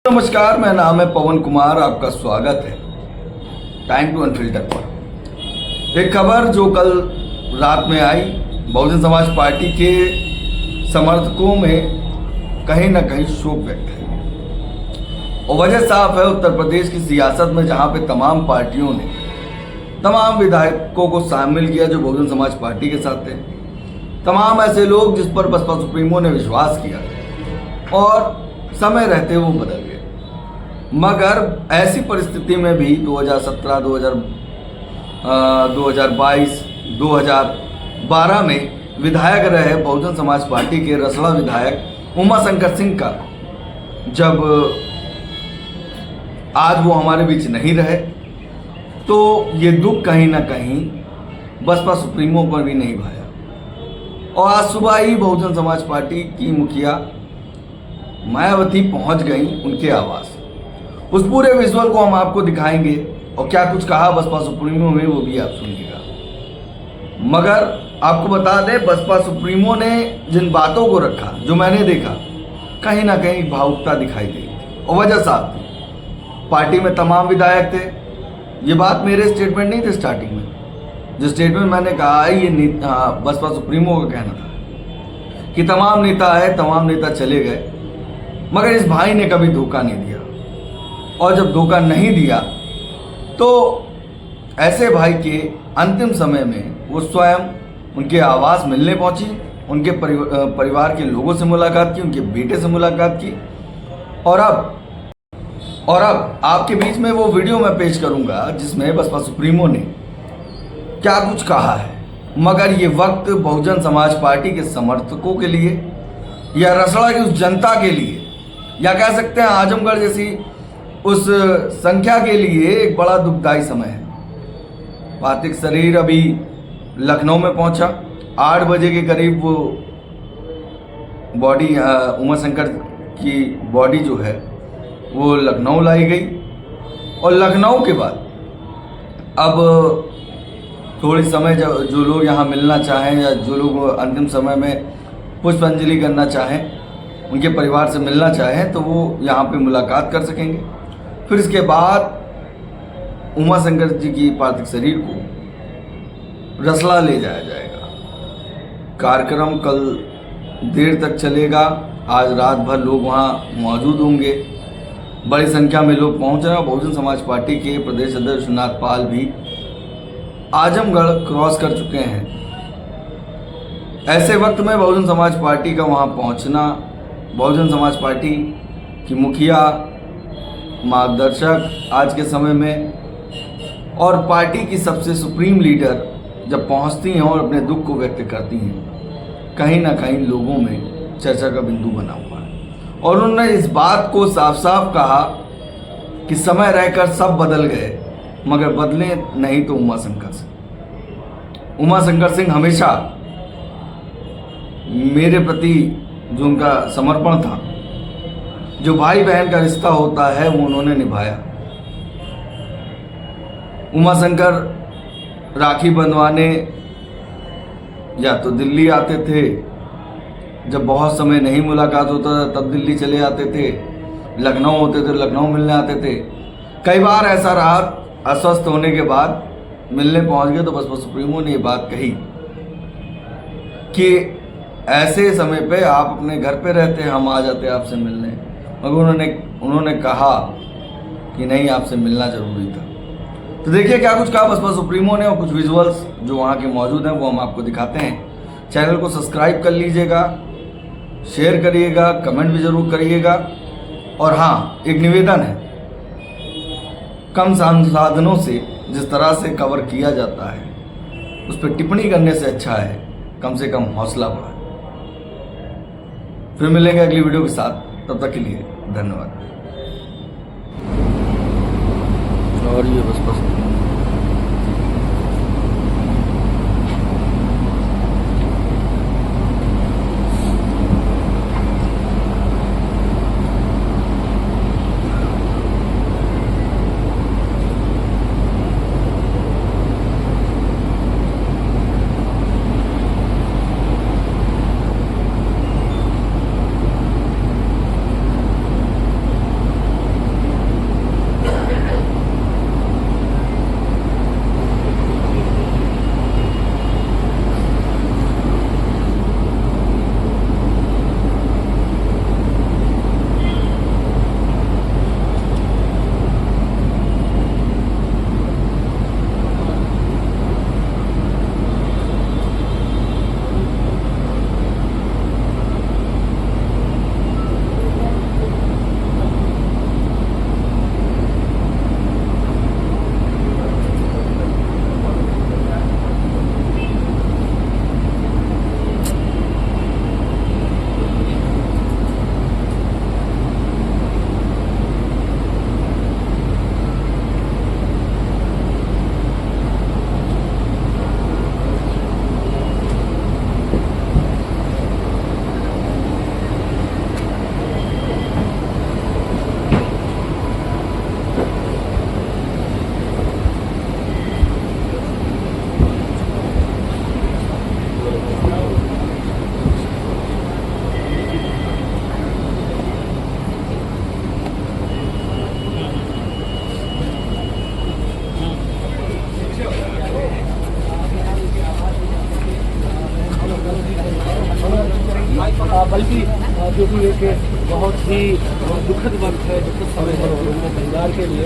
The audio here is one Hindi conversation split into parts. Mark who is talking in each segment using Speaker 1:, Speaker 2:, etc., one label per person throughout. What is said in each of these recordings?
Speaker 1: नमस्कार, मेरा नाम है पवन कुमार। आपका स्वागत है टाइम टू अनफिल्टर पर। एक खबर जो कल रात में आई, बहुजन समाज पार्टी के समर्थकों में कहीं ना कहीं शोक व्यक्त है और वजह साफ है। उत्तर प्रदेश की सियासत में जहां पे तमाम पार्टियों ने तमाम विधायकों को शामिल किया जो बहुजन समाज पार्टी के साथ थे, तमाम ऐसे लोग जिस पर बसपा सुप्रीमो ने विश्वास किया और समय रहते वो बदल गए। मगर ऐसी परिस्थिति में भी 2017, 2022, 2012 में विधायक रहे बहुजन समाज पार्टी के रसड़ा विधायक उमाशंकर सिंह का, जब आज वो हमारे बीच नहीं रहे तो ये दुख कहीं ना कहीं बसपा सुप्रीमो पर भी नहीं भाया। और आज सुबह ही बहुजन समाज पार्टी की मुखिया मायावती पहुंच गई उनके आवास। उस पूरे विजुअल को हम आपको दिखाएंगे और क्या कुछ कहा बसपा सुप्रीमो में वो भी आप सुनिएगा। मगर आपको बता दें, बसपा सुप्रीमो ने जिन बातों को रखा, जो मैंने देखा, कहीं ना कहीं भावुकता दिखाई दी और वजह साफ थी। पार्टी में तमाम विधायक थे। ये बात मेरे स्टेटमेंट नहीं थे स्टार्टिंग में। जो स्टेटमेंट मैंने कहा है ये बसपा सुप्रीमो का कहना था कि तमाम नेता आए, तमाम नेता चले गए, मगर इस भाई ने कभी धोखा नहीं दिया। और जब धोखा नहीं दिया तो ऐसे भाई के अंतिम समय में वो स्वयं उनके आवास मिलने पहुंची, उनके परिवार के लोगों से मुलाकात की, उनके बेटे से मुलाकात की। और अब आपके बीच में वो वीडियो मैं पेश करूंगा जिसमें बसपा सुप्रीमो ने क्या कुछ कहा है। मगर ये वक्त बहुजन समाज पार्टी के समर्थकों के लिए या रसड़ा की उस जनता के लिए, या कह सकते हैं आजमगढ़ जैसी उस संख्या के लिए एक बड़ा दुखदायी समय है। पार्थिव शरीर अभी लखनऊ में पहुंचा। 8 बजे के करीब वो बॉडी, उमाशंकर की बॉडी जो है वो लखनऊ लाई गई। और लखनऊ के बाद अब थोड़ी समय जो लोग यहाँ मिलना चाहें या जो लोग अंतिम समय में पुष्पांजलि करना चाहें, उनके परिवार से मिलना चाहें, तो वो यहाँ पे मुलाकात कर सकेंगे। फिर इसके बाद उमाशंकर जी की पार्थिव शरीर को रसला ले जाया जाएगा। कार्यक्रम कल देर तक चलेगा। आज रात भर लोग वहाँ मौजूद होंगे। बड़ी संख्या में लोग पहुँच रहे हैं। बहुजन समाज पार्टी के प्रदेश अध्यक्ष विश्वनाथ पाल भी आजमगढ़ क्रॉस कर चुके हैं। ऐसे वक्त में बहुजन समाज पार्टी का वहाँ पहुँचना, बहुजन समाज पार्टी की मुखिया, मार्गदर्शक आज के समय में, और पार्टी की सबसे सुप्रीम लीडर जब पहुंचती हैं और अपने दुख को व्यक्त करती हैं, कहीं ना कहीं लोगों में चर्चा का बिंदु बना हुआ है। और उन्होंने इस बात को साफ साफ कहा कि समय रहकर सब बदल गए, मगर बदले नहीं तो उमाशंकर सिंह। उमाशंकर सिंह हमेशा मेरे प्रति जो उनका समर्पण था, जो भाई बहन का रिश्ता होता है, वो उन्होंने निभाया। उमाशंकर राखी बंधवाने या तो दिल्ली आते थे, जब बहुत समय नहीं मुलाकात होता था तब दिल्ली चले आते थे, लखनऊ होते थे लखनऊ मिलने आते थे। कई बार ऐसा रहा, अस्वस्थ होने के बाद मिलने पहुंच गए तो बसपा सुप्रीमो ने ये बात कही कि ऐसे समय पे आप अपने घर पे रहते, हम आ जाते आपसे मिलने। मगर उन्होंने कहा कि नहीं, आपसे मिलना जरूरी था। तो देखिए क्या कुछ कहा बसपा सुप्रीमो ने, और कुछ विजुअल्स जो वहाँ के मौजूद हैं वो हम आपको दिखाते हैं। चैनल को सब्सक्राइब कर लीजिएगा, शेयर करिएगा, कमेंट भी जरूर करिएगा। और हाँ, एक निवेदन है, कम संसाधनों से जिस तरह से कवर किया जाता है उस पर टिप्पणी करने से अच्छा है कम से कम हौसला बढ़ाए। फिर मिलेंगे अगली वीडियो के साथ, तब तक के लिए धन्यवाद। और ये बस
Speaker 2: के बहुत ही दुखद वक्त है, दुखद समय है उनके परिवार के लिए।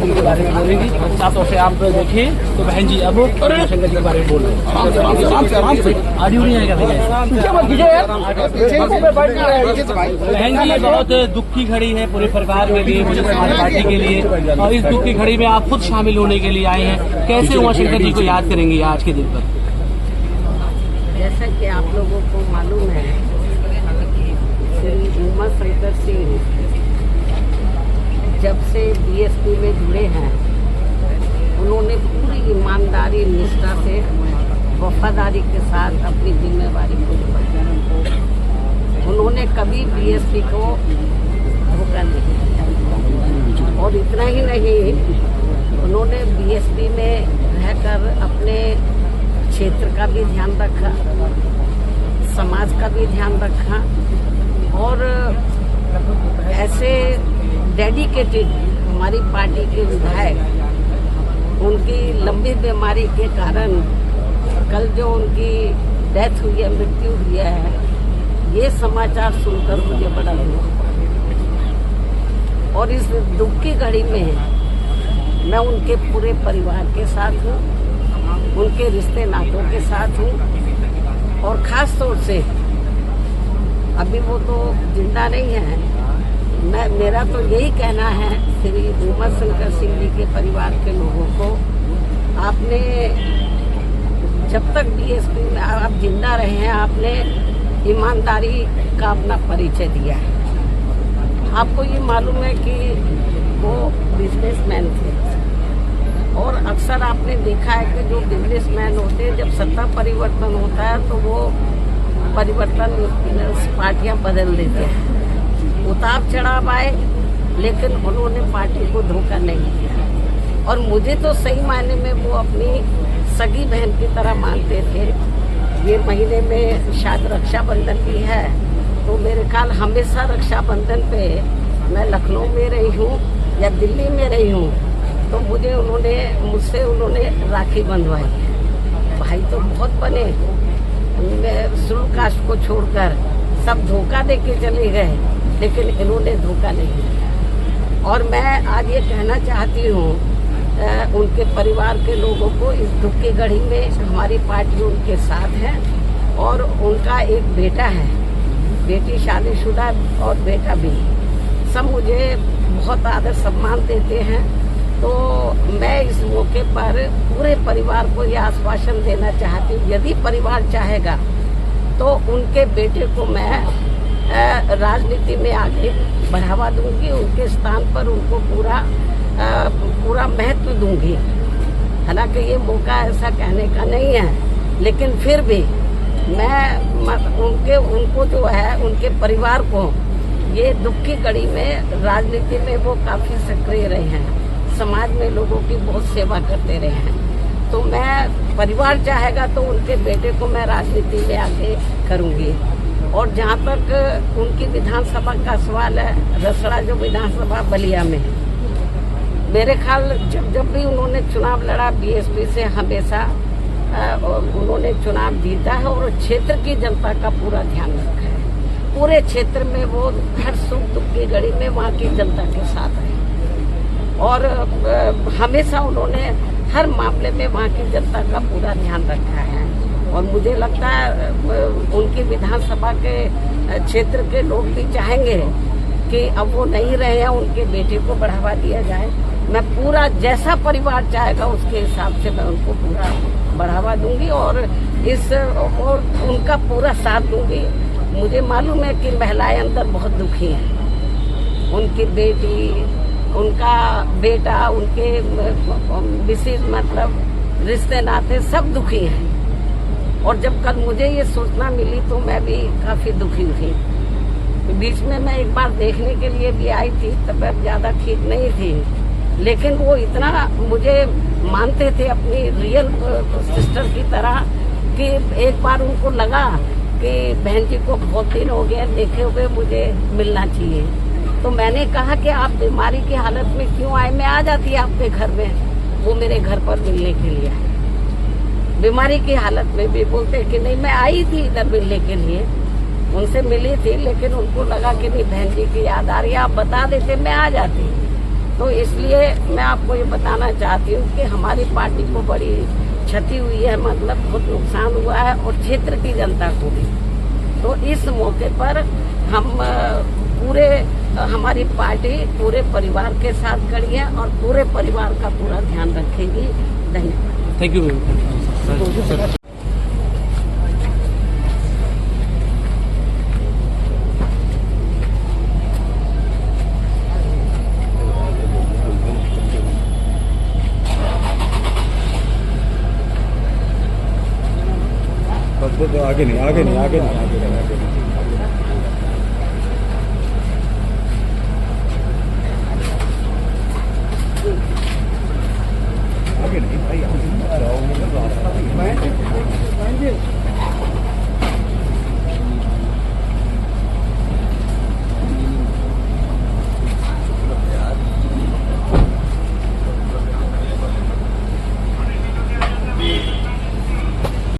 Speaker 2: के बारे में बोलेंगी। साफ तौर से आप देखिए तो बहन जी अब शंकर जी के बारे में बोल रहे हैं। ऑडियो नहीं आएगा बहन जी, ये बहुत दुख की घड़ी है पूरे परिवार के लिए, मुझे समाज पार्टी के लिए, और इस दुख की घड़ी में आप खुद शामिल होने के लिए आए हैं। कैसे उमाशंकर जी को याद करेंगे आज के दिन पर?
Speaker 3: जैसा कि आप लोगों को मालूम है, श्री उमाशंकर सिंह जब से बीएसपी में जुड़े हैं, उन्होंने पूरी ईमानदारी निष्ठा से वफादारी के साथ अपनी जिम्मेवारी को निभाया। उन्होंने कभी बीएसपी को धोखा नहीं दिया, और इतना ही नहीं, उन्होंने बीएसपी में रहकर अपने क्षेत्र का भी ध्यान रखा, समाज का भी ध्यान रखा, और ऐसे डेडिकेटेड हमारी पार्टी के विधायक उनकी लंबी बीमारी के कारण कल जो उनकी डेथ हुई है, मृत्यु हुई है, ये समाचार सुनकर मुझे बड़ा दुख हुआ। और इस दुख की घड़ी में मैं उनके पूरे परिवार के साथ हूँ, उनके रिश्ते नातों के साथ हूँ, और ख़ास तौर से अभी वो तो जिंदा नहीं है। मेरा तो यही कहना है श्री उमाशंकर सिंह जी के परिवार के लोगों को, आपने जब तक बीएसपी में आप जिंदा रहे हैं, आपने ईमानदारी का अपना परिचय दिया है। आपको ये मालूम है कि वो बिजनेसमैन थे, और अक्सर आपने देखा है कि जो बिजनेसमैन होते हैं, जब सत्ता परिवर्तन होता है तो वो परिवर्तन पार्टियां बदल देते हैं, उतार चढ़ाव आए, लेकिन उन्होंने पार्टी को धोखा नहीं दिया। और मुझे तो सही मायने में वो अपनी सगी बहन की तरह मानते थे। ये महीने में शायद रक्षाबंधन भी है, तो मेरे ख्याल हमेशा रक्षाबंधन पे मैं लखनऊ में रही हूँ या दिल्ली में रही हूँ, तो मुझसे उन्होंने राखी बंधवाई। भाई तो बहुत बने, शुरू कास्ट को छोड़कर सब धोखा दे के चले गए, लेकिन इन्होंने धोखा नहीं दिया। और मैं आज ये कहना चाहती हूँ उनके परिवार के लोगों को, इस दुख की घड़ी में हमारी पार्टी उनके साथ है, और उनका एक बेटा है, बेटी शादीशुदा और बेटा भी, सब मुझे बहुत आदर सम्मान देते हैं। तो मैं इस मौके पर पूरे परिवार को यह आश्वासन देना चाहती हूँ, यदि परिवार चाहेगा तो उनके बेटे को मैं राजनीति में आगे बढ़ावा दूंगी, उनके स्थान पर उनको पूरा महत्व दूंगी। हालांकि ये मौका ऐसा कहने का नहीं है, लेकिन फिर भी मैं उनको जो है, उनके परिवार को, ये दुख की घड़ी में राजनीति में वो काफ़ी सक्रिय रहे हैं, समाज में लोगों की बहुत सेवा करते रहे हैं। तो मैं, परिवार चाहेगा तो उनके बेटे को मैं राजनीति में आगे करूंगी। और जहाँ तक उनकी विधानसभा का सवाल है, रसड़ा जो विधानसभा बलिया में, मेरे ख्याल जब भी उन्होंने चुनाव लड़ा बीएसपी से, हमेशा उन्होंने चुनाव जीता है, और क्षेत्र की जनता का पूरा ध्यान रखा है। पूरे क्षेत्र में वो हर सुख दुख की घड़ी में वहाँ की जनता के साथ है, और हमेशा उन्होंने हर मामले में वहाँ की जनता का पूरा ध्यान रखा है। और मुझे लगता है उनकी विधानसभा के क्षेत्र के लोग भी चाहेंगे कि अब वो नहीं रहे हैं, उनके बेटे को बढ़ावा दिया जाए। मैं पूरा, जैसा परिवार चाहेगा उसके हिसाब से मैं उनको पूरा बढ़ावा दूंगी, और उनका पूरा साथ दूंगी। मुझे मालूम है कि महिलाएं अंदर बहुत दुखी हैं, उनकी बेटी, उनका बेटा, उनके विशेष मतलब रिश्ते नाते सब दुखी हैं। और जब कल मुझे ये सूचना मिली तो मैं भी काफ़ी दुखी हुई। बीच में मैं एक बार देखने के लिए भी आई थी, तबीयत ज़्यादा ठीक नहीं थी, लेकिन वो इतना मुझे मानते थे अपनी रियल सिस्टर की तरह कि एक बार उनको लगा कि बहन जी को बहुत दिन हो गया देखे हुए, मुझे मिलना चाहिए। तो मैंने कहा कि आप बीमारी की हालत में क्यों आए, मैं आ जाती आपके घर में। वो मेरे घर पर मिलने के लिए आए। बीमारी की हालत में भी बोलते कि नहीं, मैं आई थी इधर मिलने के लिए, उनसे मिली थी, लेकिन उनको लगा कि नहीं बहन जी की याद आ रही है, आप बता देते मैं आ जाती। तो इसलिए मैं आपको ये बताना चाहती हूँ कि हमारी पार्टी को बड़ी क्षति हुई है, मतलब बहुत नुकसान हुआ है, और क्षेत्र की जनता को भी। तो इस मौके पर हम पूरे हमारी पार्टी पूरे परिवार के साथ खड़ी है और पूरे परिवार का पूरा ध्यान रखेगी। धन्यवाद।
Speaker 2: Thank you.
Speaker 4: आगे नहीं